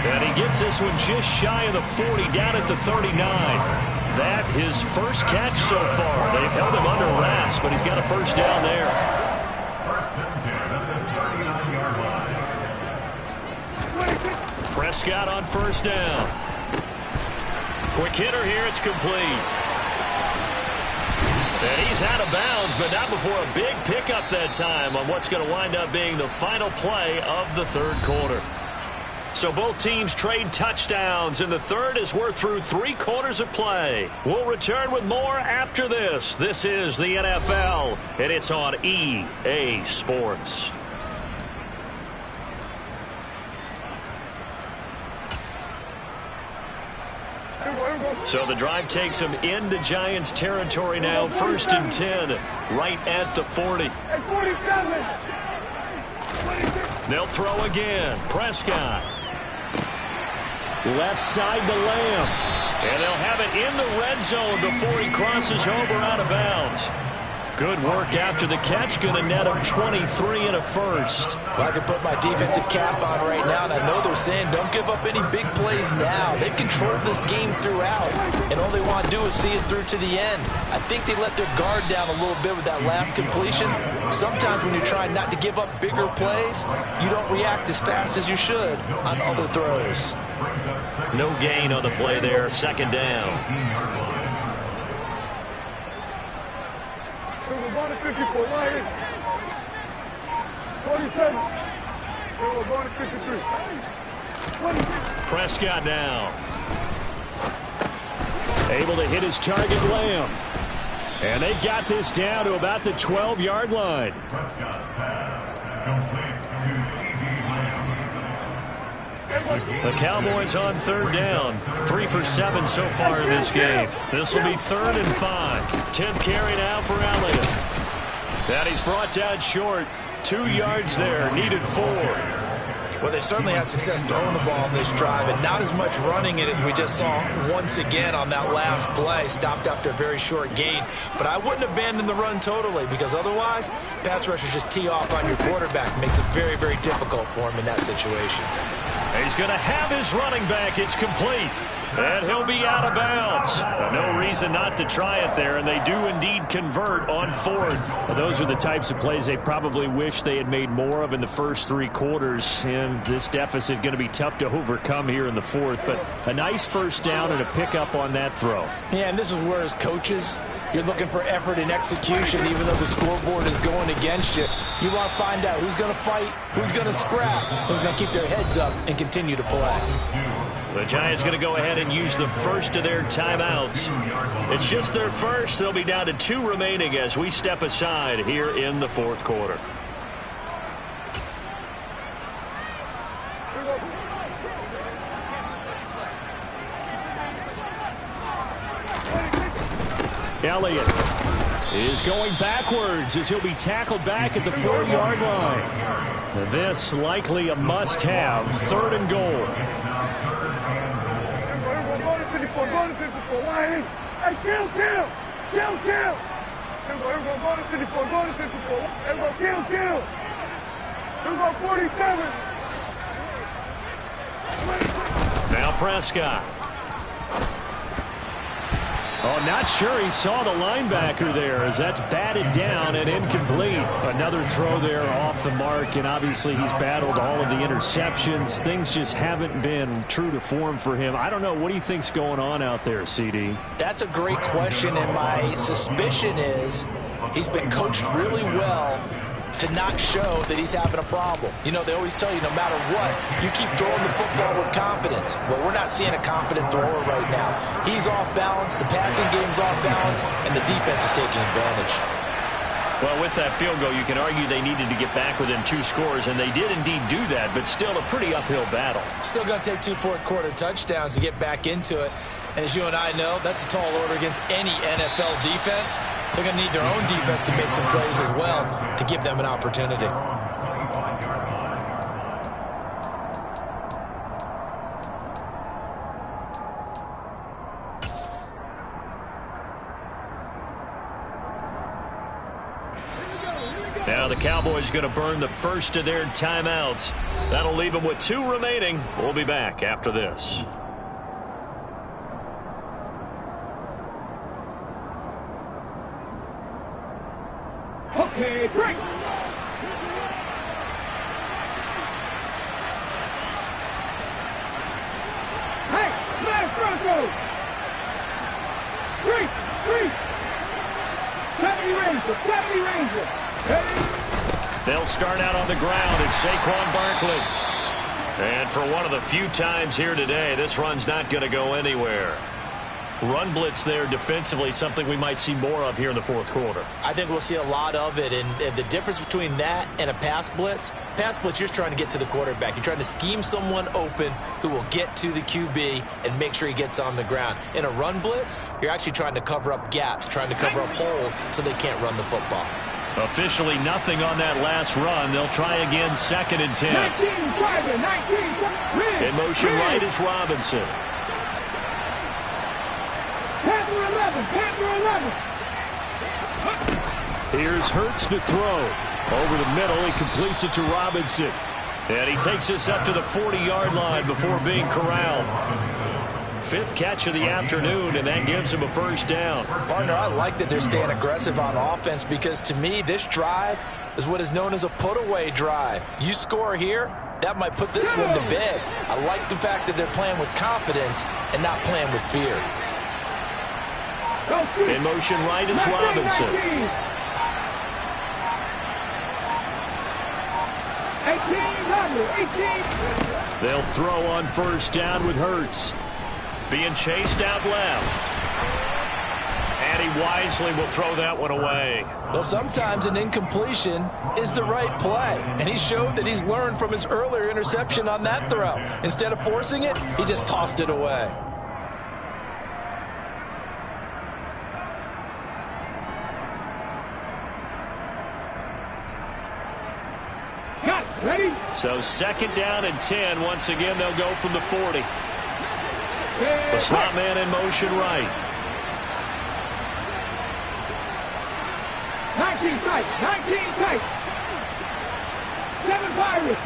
And he gets this one just shy of the 40, down at the 39. That his first catch so far. They've held him under wraps, but he's got a first down there. Prescott on first down. Quick hitter here, it's complete. And he's out of bounds, but not before a big pickup that time on what's going to wind up being the final play of the 3rd quarter. So both teams trade touchdowns in the 3rd as we're through 3 quarters of play. We'll return with more after this. This is the NFL, and it's on EA Sports. So the drive takes them into Giants territory now. 1st and 10, right at the 40. They'll throw again. Prescott. Left side to Lamb. And they'll have it in the red zone before he crosses over out of bounds. Good work after the catch. Going to net him 23 and a first. Well, I can put my defensive cap on right now, and I know they're saying don't give up any big plays now. They've controlled this game throughout, and all they want to do is see it through to the end. I think they let their guard down a little bit with that last completion. Sometimes when you're trying not to give up bigger plays, you don't react as fast as you should on other throws. No gain on the play there. 2nd down. 54, right in. 47. We're going to 53. 26. Prescott now. Able to hit his target, Lamb. And they've got this down to about the 12-yard line. Prescott pass complete to C.D. Lamb. The Cowboys on 3rd down. 3 for 7 so far in this game. This will be 3rd and 5. 10th carry now for Elliott. And he's brought down short. 2 yards there. Needed 4. Well, they certainly had success throwing the ball on this drive, and not as much running it as we just saw once again on that last play. Stopped after a very short gain. But I wouldn't abandon the run totally, because otherwise, pass rushers just tee off on your quarterback. It makes it very, very difficult for him in that situation. He's going to have his running back. It's complete. And he'll be out of bounds. No reason not to try it there, and they do indeed convert on 4th. Well, those are the types of plays they probably wish they had made more of in the first 3 quarters, and this deficit going to be tough to overcome here in the 4th. But a nice first down and a pickup on that throw. Yeah, and this is where, as coaches, you're looking for effort and execution, even though the scoreboard is going against you. You want to find out who's going to fight, who's going to scrap, who's going to keep their heads up and continue to play. The Giants going to go ahead and use the first of their timeouts. It's just their first. They'll be down to 2 remaining as we step aside here in the 4th quarter. Elliott is going backwards as he'll be tackled back at the 4-yard line. This likely a must-have. 3rd and goal. Hey, kill! Everyone go to 54, go to 54. Everyone kill! Everyone 47. Now Prescott. Oh, not sure he saw the linebacker there as that's batted down and incomplete. Another throw there off the mark, and obviously he's battled all of the interceptions. Things just haven't been true to form for him. I don't know. What do you think's going on out there, CD? That's a great question, and my suspicion is he's been coached really well to not show that he's having a problem. You know, they always tell you no matter what, you keep throwing the football with confidence. Well, we're not seeing a confident thrower right now. He's off balance, the passing game's off balance, and the defense is taking advantage. Well, with that field goal, you can argue they needed to get back within 2 scores, and they did indeed do that, but still a pretty uphill battle. Still going to take 2 fourth-quarter touchdowns to get back into it. And as you and I know, that's a tall order against any NFL defense. They're going to need their own defense to make some plays as well to give them an opportunity. Now the Cowboys going to burn the first of their timeouts. That'll leave them with 2 remaining. We'll be back after this. Okay, break. Hey, smash Broncos. 3. 70 Ranger. Hey. They'll start out on the ground. It's Saquon Barkley. And for one of the few times here today, this run's not going to go anywhere. Run blitz there defensively, something we might see more of here in the 4th quarter. I think we'll see a lot of it, and the difference between that and a pass blitz, you're just trying to get to the quarterback. You're trying to scheme someone open who will get to the QB and make sure he gets on the ground. In a run blitz, you're actually trying to cover up gaps, trying to cover up holes so they can't run the football. Officially nothing on that last run. They'll try again, 2nd and 10. 19. In motion right is Robinson. Panther 11. Here's Hurts to throw. Over the middle, he completes it to Robinson. And he takes this up to the 40-yard line before being corralled. 5th catch of the afternoon, and that gives him a first down. Partner, I like that they're staying aggressive on offense because, to me, this drive is what is known as a put-away drive. You score here, that might put this one to bed. I like the fact that they're playing with confidence and not playing with fear. In motion right is Robinson. 18. They'll throw on first down with Hurts. Being chased out left. And he wisely will throw that one away. Well, sometimes an incompletion is the right play. And he showed that he's learned from his earlier interception on that throw. Instead of forcing it, he just tossed it away. Ready? So 2nd down and 10. Once again, they'll go from the 40. The slot man in motion right. 19 tight. 7 Pirates.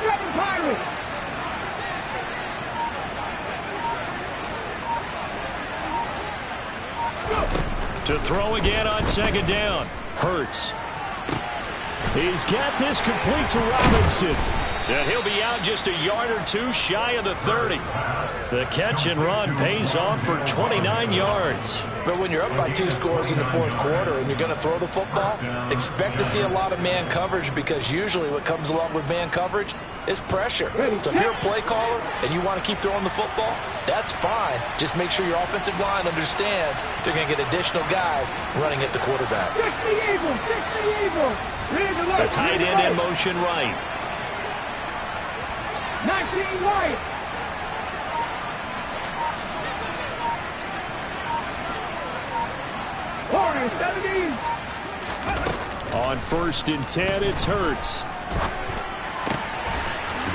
To throw again on 2nd down. Hurts. He's got this complete to Robinson. And he'll be out just a yard or 2 shy of the 30. The catch and run pays off for 29 yards. But when you're up by 2 scores in the 4th quarter and you're going to throw the football, expect to see a lot of man coverage because usually what comes along with man coverage is pressure. So if you're a play caller and you want to keep throwing the football, that's fine. Just make sure your offensive line understands they're going to get additional guys running at the quarterback. 60 Eagles. The tight end in motion right. 19 White. Lawrence On 1st and 10, it's Hurts.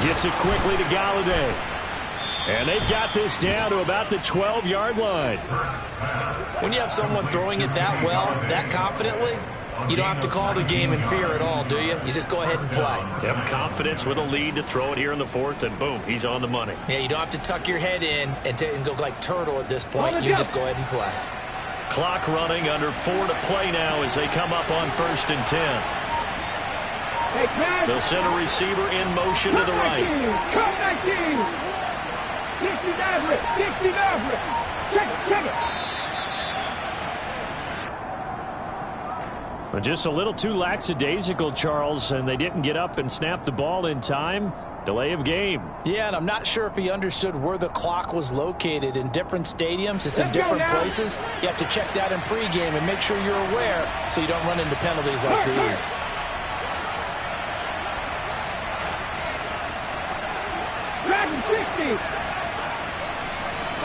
Gets it quickly to Galladay. And they've got this down to about the 12-yard line. When you have someone throwing it that well, that confidently, you don't have to call the game in fear at all, do you? You just go ahead and play. Yep, confidence with a lead to throw it here in the 4th, and boom, he's on the money. Yeah, you don't have to tuck your head in and go like turtle at this point. You just go ahead and play. Clock running, under 4 to play now as they come up on 1st and 10. They'll send a receiver in motion to the right. Cut 19. 60 Maverick. 60 Maverick. Check it. But just a little too lackadaisical, Charles, and they didn't get up and snap the ball in time. Delay of game. Yeah, and I'm not sure if he understood where the clock was located. In different stadiums, it's in different places. You have to check that in pregame and make sure you're aware so you don't run into penalties like these. Dragon 60.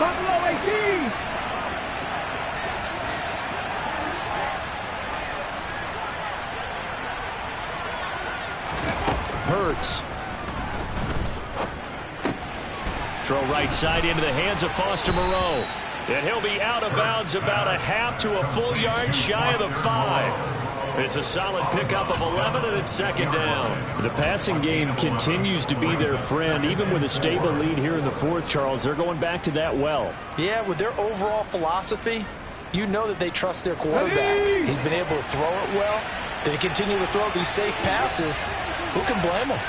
Buffalo 18. Hurts. Throw right side into the hands of Foster Moreau. And he'll be out of bounds about a half to a full yard shy of the 5. It's a solid pickup of 11, and it's 2nd down. The passing game continues to be their friend. Even with a stable lead here in the 4th, Charles, they're going back to that well. Yeah, with their overall philosophy, you know that they trust their quarterback. He's been able to throw it well. They continue to throw these safe passes. Who can blame them?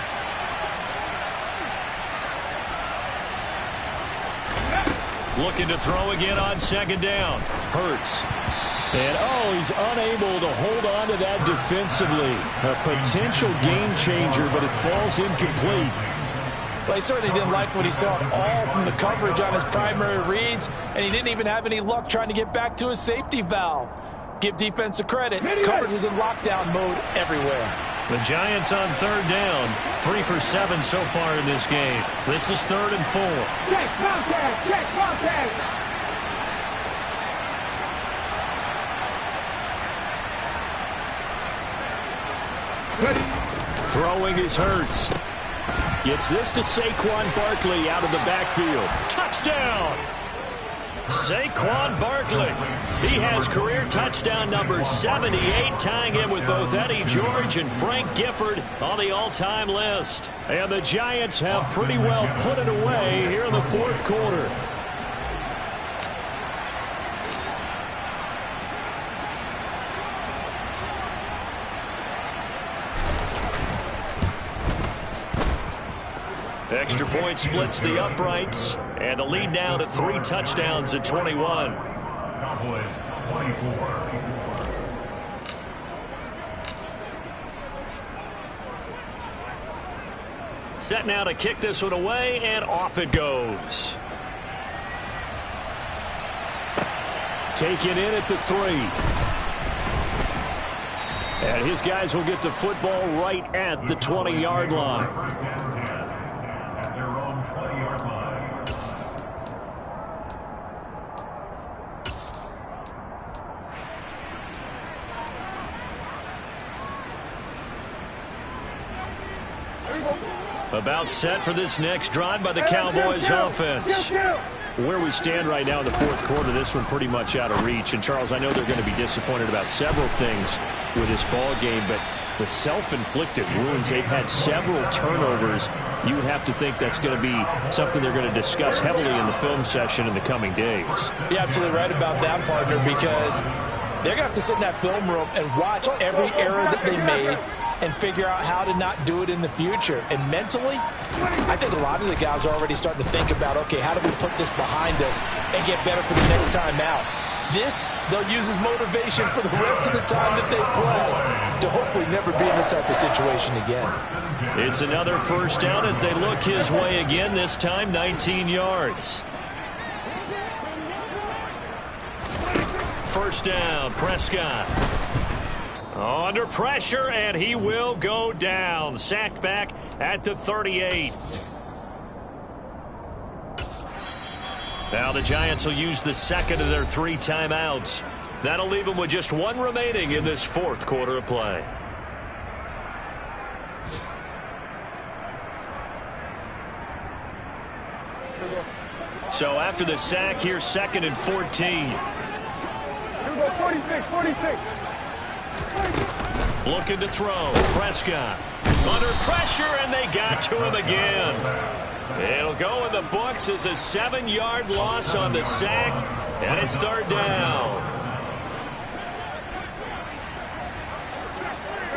Looking to throw again on 2nd down. Hurts. And, he's unable to hold on to that defensively. A potential game changer, but it falls incomplete. Well, he certainly didn't like what he saw at all from the coverage on his primary reads, and he didn't even have any luck trying to get back to his safety valve. Give defense a credit. Coverage was in lockdown mode everywhere. The Giants on 3rd down. 3 for 7 so far in this game. This is 3rd and 4. Check contact. Throwing is Hurts. Gets this to Saquon Barkley out of the backfield. Touchdown! Saquon Barkley. He has career touchdown number 78, tying him with both Eddie George and Frank Gifford on the all-time list. And the Giants have pretty well put it away here in the 4th quarter. Extra point splits the uprights, and the lead now to 3 touchdowns at 21. Cowboys 24. Set now to kick this one away, and off it goes. Taken in at the 3. And his guys will get the football right at the 20-yard line. About set for this next drive by the Cowboys offense. Where we stand right now in the 4th quarter, this one pretty much out of reach. And, Charles, I know they're going to be disappointed about several things with this ball game, but the self-inflicted wounds, they've had several turnovers. You would have to think that's going to be something they're going to discuss heavily in the film session in the coming days. You're absolutely right about that, partner, because they're going to have to sit in that film room and watch every error that they made and figure out how to not do it in the future. And mentally, I think a lot of the guys are already starting to think about, okay, how do we put this behind us and get better for the next time out? This, they'll use as motivation for the rest of the time that they play to hopefully never be in this type of situation again. It's another 1st down as they look his way again, this time 19 yards. 1st down, Prescott. Under pressure, and he will go down. Sacked back at the 38. Now the Giants will use the 2nd of their 3 timeouts. That'll leave them with just 1 remaining in this 4th quarter of play. So after the sack, here's 2nd and 14. Here we go, 46, 46. Looking to throw. Prescott under pressure, and they got to him again. It'll go in the books as a 7-yard loss on the sack, and it's 3rd down.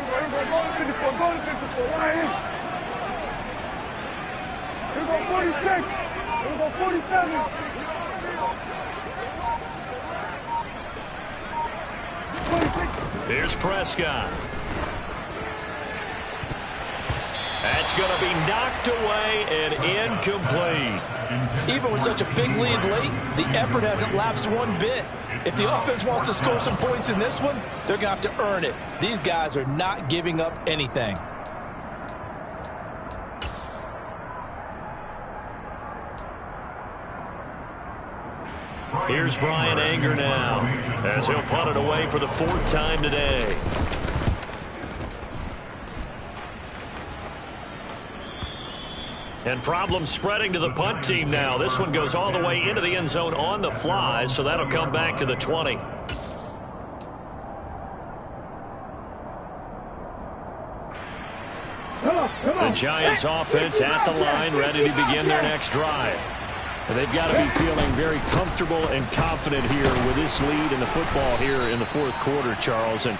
Go to 54, go to 54, right here. Here we go, 46. Here we go, 47. 46. Here's Prescott. That's going to be knocked away and incomplete. Even with such a big lead late, the effort hasn't lapsed one bit. If the offense wants to score some points in this one, they're going to have to earn it. These guys are not giving up anything. Here's Bryan Anger now, as he'll punt it away for the 4th time today. And problems spreading to the punt team now. This one goes all the way into the end zone on the fly, so that'll come back to the 20. The Giants offense at the line, ready to begin their next drive. And they've got to be feeling very comfortable and confident here with this lead in the football here in the 4th quarter, Charles. And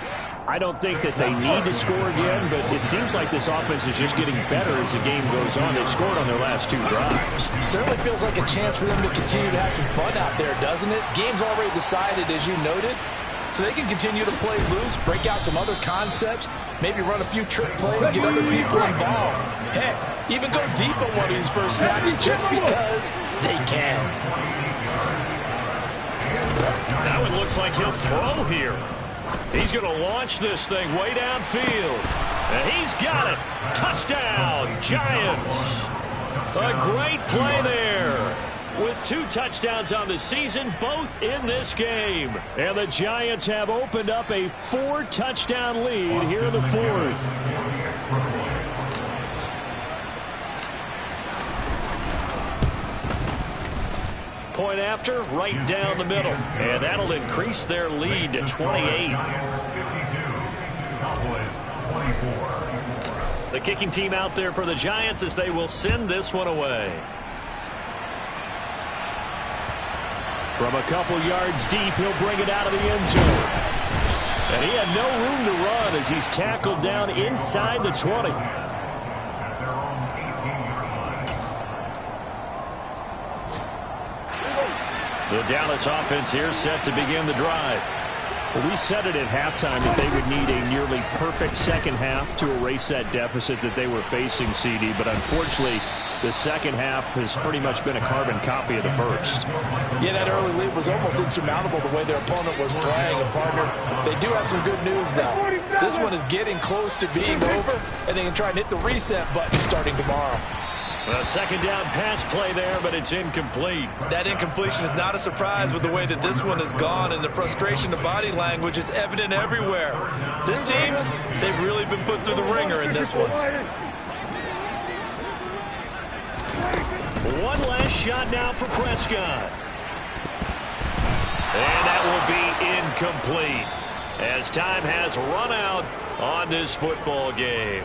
I don't think that they need to score again, but it seems like this offense is just getting better as the game goes on. They've scored on their last 2 drives. Certainly feels like a chance for them to continue to have some fun out there, doesn't it? Game's already decided, as you noted, so they can continue to play loose, break out some other concepts, maybe run a few trick plays, get other people involved. Heck, even go deep on one of these first snaps just because they can. Now it looks like he'll throw here. He's going to launch this thing way downfield. And he's got it. Touchdown, Giants. A great play there. With 2 touchdowns on the season, both in this game. And the Giants have opened up a 4-touchdown lead here in the 4th. Point after, right down the middle. And that'll increase their lead to 28. The kicking team out there for the Giants as they will send this one away. From a couple yards deep, he'll bring it out of the end zone. And he had no room to run as he's tackled down inside the 20. The Dallas offense here set to begin the drive. Well, we said it at halftime that they would need a nearly perfect second half to erase that deficit that they were facing, CD. But unfortunately, the second half has pretty much been a carbon copy of the first. Yeah, that early lead was almost insurmountable the way their opponent was playing. And, partner, they do have some good news, though. This one is getting close to being over, and they can try and hit the reset button starting tomorrow. A second down pass play there, but it's incomplete. That incompletion is not a surprise with the way that this one has gone, and the frustration of body language is evident everywhere. This team, they've really been put through the ringer in this one. One last shot now for Prescott. And that will be incomplete as time has run out on this football game.